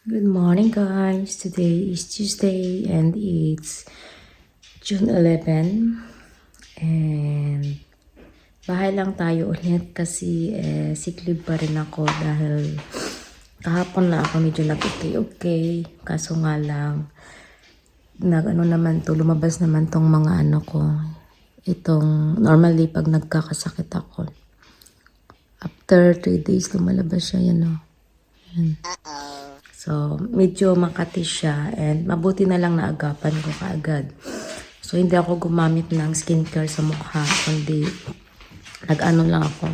Good morning, guys. Today is Tuesday and it's June 11. And bahay lang tayo ulit kasi sick leave pa rin ako dahil kahapon na ako medyo nag-okay. Kaso nga lang, lumabas naman tong mga ko. Itong, normally pag nagkakasakit ako, after 3 days lumalabas siya, yan o. Yan. So, medyo makati siya and mabuti na lang naagapan ko kaagad. So, hindi ako gumamit ng skincare sa mukha, kundi nag-ano lang ako.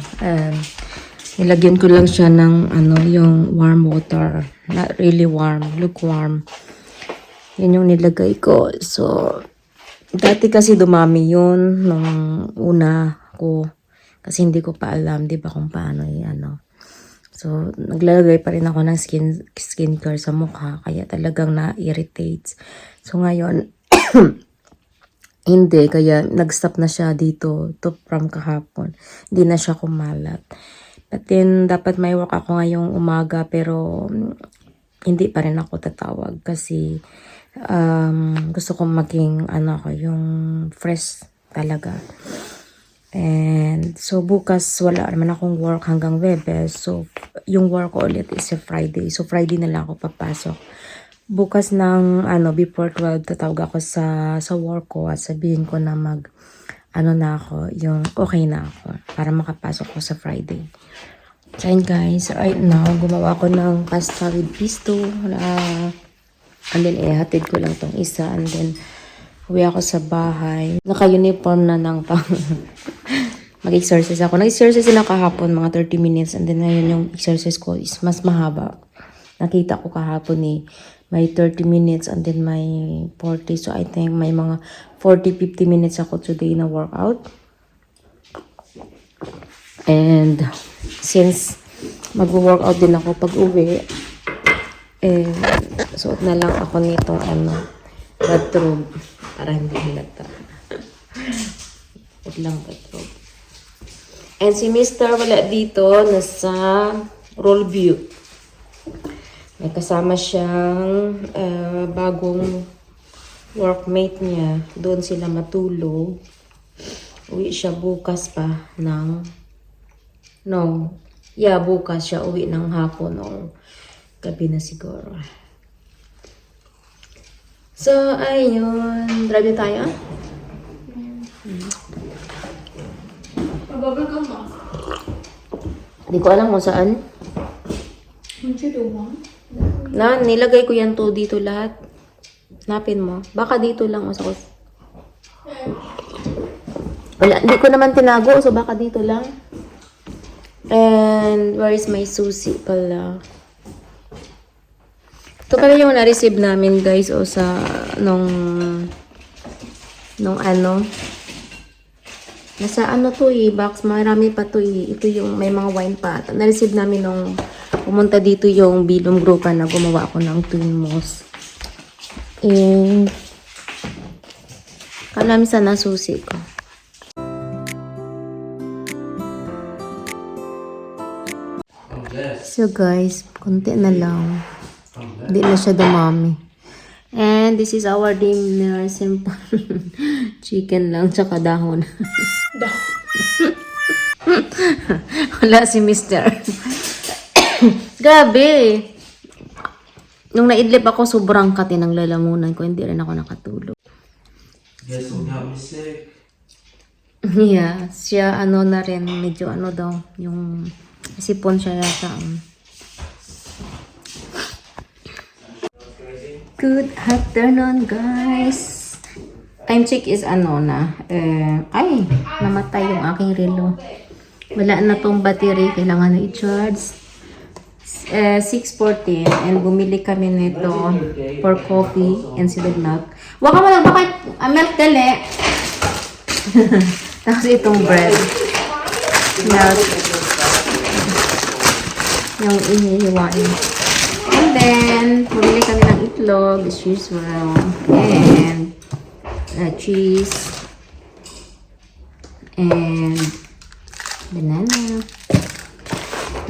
Nilagyan ko lang siya ng yung warm water. Not really warm, lukewarm. Yan yung nilagay ko. So, dati kasi dumami yun nung una ko. Kasi hindi ko pa alam, di ba, kung paano So, naglalagay pa rin ako ng skincare sa mukha. Kaya talagang na-irritates. So, ngayon, hindi. Kaya nag-stop na siya dito from kahapon. Hindi na siya kumalat. But then, dapat may work ako ngayong umaga. Pero, hindi pa rin ako tatawag. Kasi, gusto kong maging, yung fresh talaga. And so bukas wala naman akong work hanggang Webes. So yung work ko ulit is a Friday. So Friday na lang ako papasok. Bukas ng before 12 tatawag ako sa work ko at sabihin ko na na ako, yung okay na ako para makapasok ko sa Friday. So yun guys, right now gumawa ko ng pasta with pesto. And then hatid ko lang tong isa and then uwi ako sa bahay. Naka-uniform na ng mag-exercise ako. Nag-exercise na kahapon, mga 30 minutes. And then ngayon yung exercise ko is mas mahaba. Nakita ko kahapon may 30 minutes and then may 40. So I think may mga 40-50 minutes ako today na workout. And since mag-workout din ako pag uwi, suot na lang ako nitong bathrobe. Para hindi hilata. Huwag lang bathrobe. And si Mr. wala dito. Nasa roll view. May kasama siyang bagong workmate niya. Doon sila matulog. Uwi siya bukas pa ng... bukas siya uwi ng hapon o gabi na siguro. So, ayun. Drive na tayo. Mababal ka ba? Hindi ko alam kung saan. Nilagay ko yan dito lahat. Napin mo. Baka dito lang. Wala, hindi ko naman tinago. So, baka dito lang. And, where is my susi pala? Ito pala yung na-receive namin guys sa nung nasa box, marami pa ito yung may mga wine pa. Na-receive namin nung pumunta dito yung Bilom Grupa na gumawa ako ng twin moss. And kala sana susi ko. So guys, konti na lang. Hindi na siya dumami. And this is our dinner. Simple. Chicken lang, tsaka dahon. Wala si Mr. Gabi. Nung naidlip ako, sobrang kati ng lalamunan ko. Hindi rin ako nakatulog. Guess who got me sick? Yeah. Siya, na rin. Medyo daw. Yung sipon siya yata. Good afternoon, guys. Time check is namatay yung aking relo. Wala na tong battery. Kailangan na i-charge. 6:14 and bumili kami nito for coffee instead of milk. Huwag ka mo lang bakit milk dali. Tapos itong bread. Milk. Yung inihiwain. And then, bumili kami ng itlog, as usual, and cheese, and banana,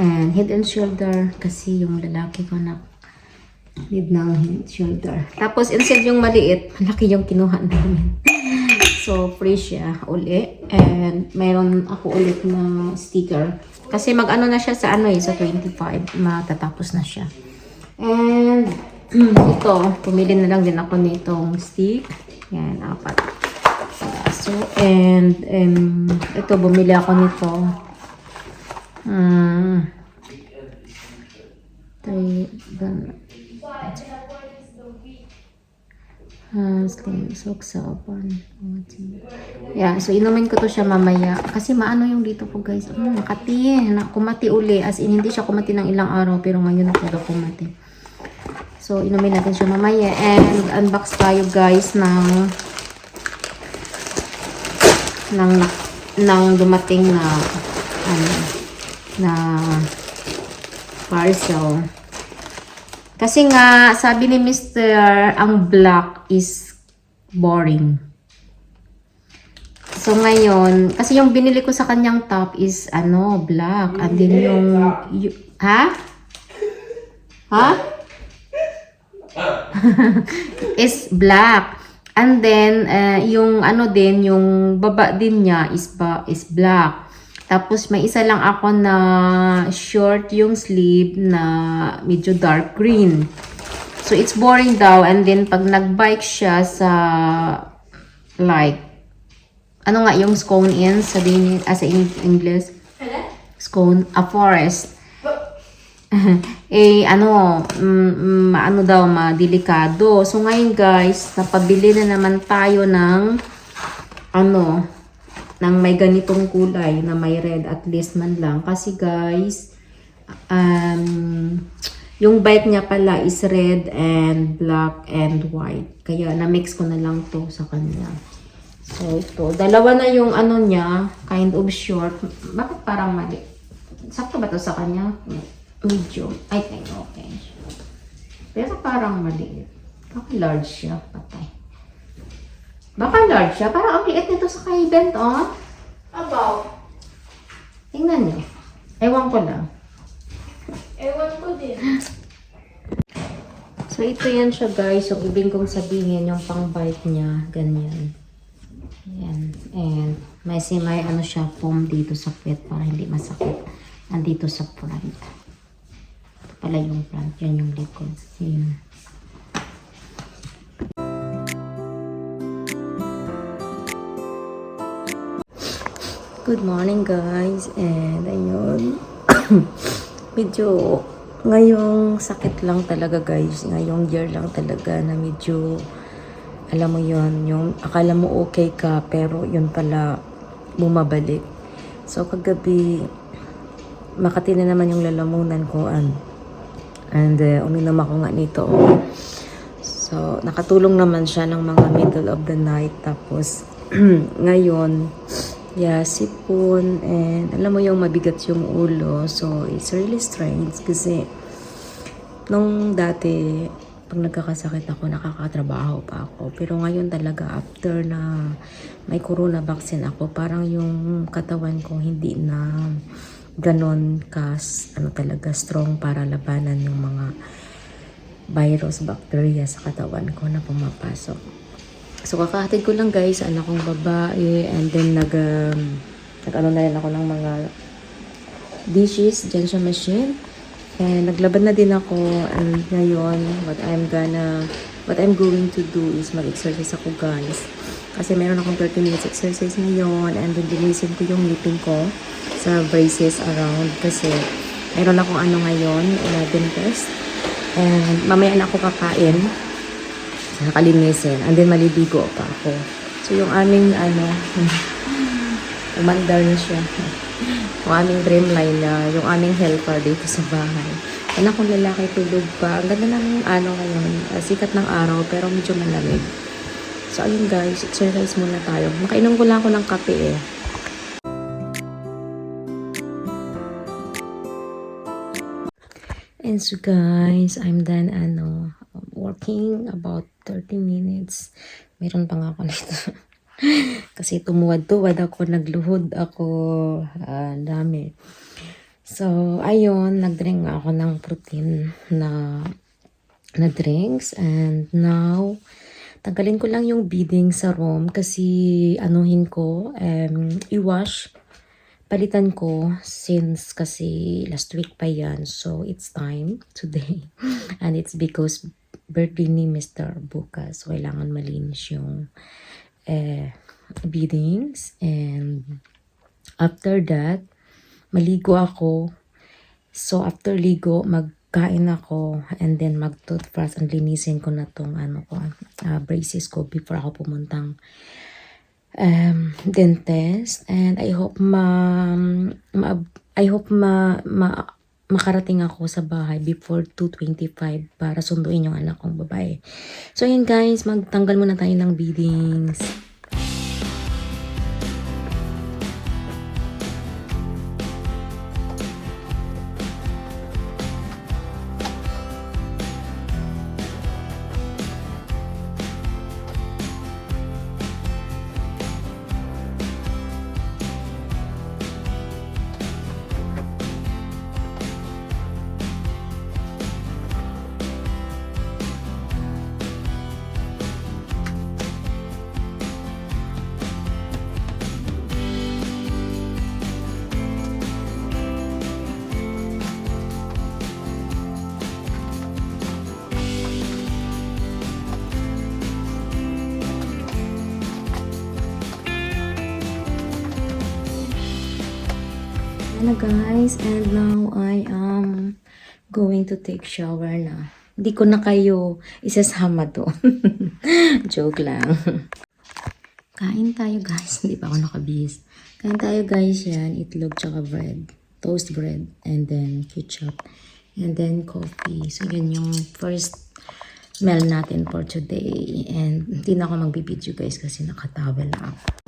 and head and shoulder, kasi yung lalaki ko Need ng shoulder. Tapos, instead yung maliit, malaki yung kinuha namin. So, free siya uli. And, mayroon ako ulit na sticker. Kasi mag-ano na siya sa sa 25. Matatapos na siya. And, ito, pumili na lang din ako nitong stick. Yan, 4. So, and, ito, bumili ako nito. 3, suksapan. Yeah, so inumin ko to siya mamaya. Kasi maano yung dito ko guys. Makati. Kumati uli. As in, hindi siya kumati ng ilang araw. Pero ngayon ako daw kumati. So, inumin natin siya mamaya. And unbox tayo guys ng dumating na parcel. Kasi nga, sabi ni Mr. ang black is boring. So ngayon, kasi yung binili ko sa kanyang top is black. And then ha? Ha? Is black. And then, yung yung baba din niya is black. Tapos, may isa lang ako na short yung sleeve na medyo dark green. So, it's boring daw. And then, pag nag-bike siya sa, like, yung scone in, sabihin sa English? Scone, a forest. Madelikado. So, ngayon guys, napabili na naman tayo ng may ganitong kulay na may red at least man lang. Kasi guys, yung bike niya pala is red and black and white. Kaya na-mix ko na lang to sa kanya. So ito, dalawa na yung niya, kind of short. Bakit parang mali? Sakto ba to sa kanya? Medium. I think okay. Pero parang maliit. Baka large siya, patay. Baka large siya. Parang ang liit nito sa kay Bent, oh. About? Tingnan niyo. Ewan ko lang. Ewan ko din. So, ito yan siya, guys. Yung ibig kong sabihin, yung pang-bike niya. Ganyan. Yan. And, may siya, foam dito sa pet para hindi masakit. Nandito sa front. Ito pala yung front. Yan yung likod. Yan. Good morning guys, and ayun, medyo ngayong sakit lang talaga guys, ngayong year lang talaga na medyo, alam mo yon, yung akala mo okay ka pero yun pala bumabalik. So kagabi, Makati na naman yung lalamunan ko and uminom ako nga nito. So nakatulong naman siya ng mga middle of the night, tapos ngayon, sipon, and alam mo yung mabigat yung ulo. So, it's really strange kasi nung dati, pag nagkakasakit ako, nakakatrabaho pa ako. Pero ngayon talaga, after na may corona vaccine ako, parang yung katawan ko hindi na ganon talaga strong para labanan yung mga virus, bacteria sa katawan ko na pumapasok. So, kakahatid ko lang guys, anak kong babae, and then nag-ano na rin ako ng mga dishes dyan sa machine. And naglaban na din ako, and ngayon, what I'm going to do is mag-exercise ako guys. Kasi meron akong 30 minutes exercise ngayon, and then linisin ko yung ngipin ko sa braces around kasi meron akong ngayon, 11 test. And mamaya na ako kakain. Nakalinisin. And then, maliligo pa ako. So, yung aming, umandar na siya. Yung aming dreamline na, yung aming helper dito sa bahay. Anak kong lalaki tulog pa. Ang ganda ng, ngayon, sikat ng araw, pero medyo malamig. So, ayun guys, exercise muna tayo. Makainom ko lang ako ng kape eh. And so guys, I'm done working about 30 minutes. Meron pa nga ako nito. Kasi tumuwad-tuwad ako, nagluhod ako, dami. So, ayun, nag-drink ako ng protein na na drinks. And now, tanggalin ko lang yung beading sa room kasi anuhin ko, i-wash. Palitan ko since kasi last week pa yan. So, it's time today. And it's because birthday ni Mr. bukas. Kailangan malinis yung beadings. And after that, maligo ako. So, after ligo, magkain ako. And then, mag-toothbrush. And linisin ko na tong braces ko before ako pumuntang dentist. And I hope makarating ako sa bahay before 2:25 para sunduin yung anak kong babae. So yun guys, magtanggal muna tayo ng beadings. Hello guys, and now I am going to take shower na. Hindi ko na kayo isasama doon. Joke lang. Kain tayo guys. Hindi pa ako nakabihis. Kain tayo guys yan. Itlog tsaka bread. Toast bread. And then ketchup. And then coffee. So yun yung first meal natin for today. And hindi na ako magbibideo guys kasi nakatawel na ako.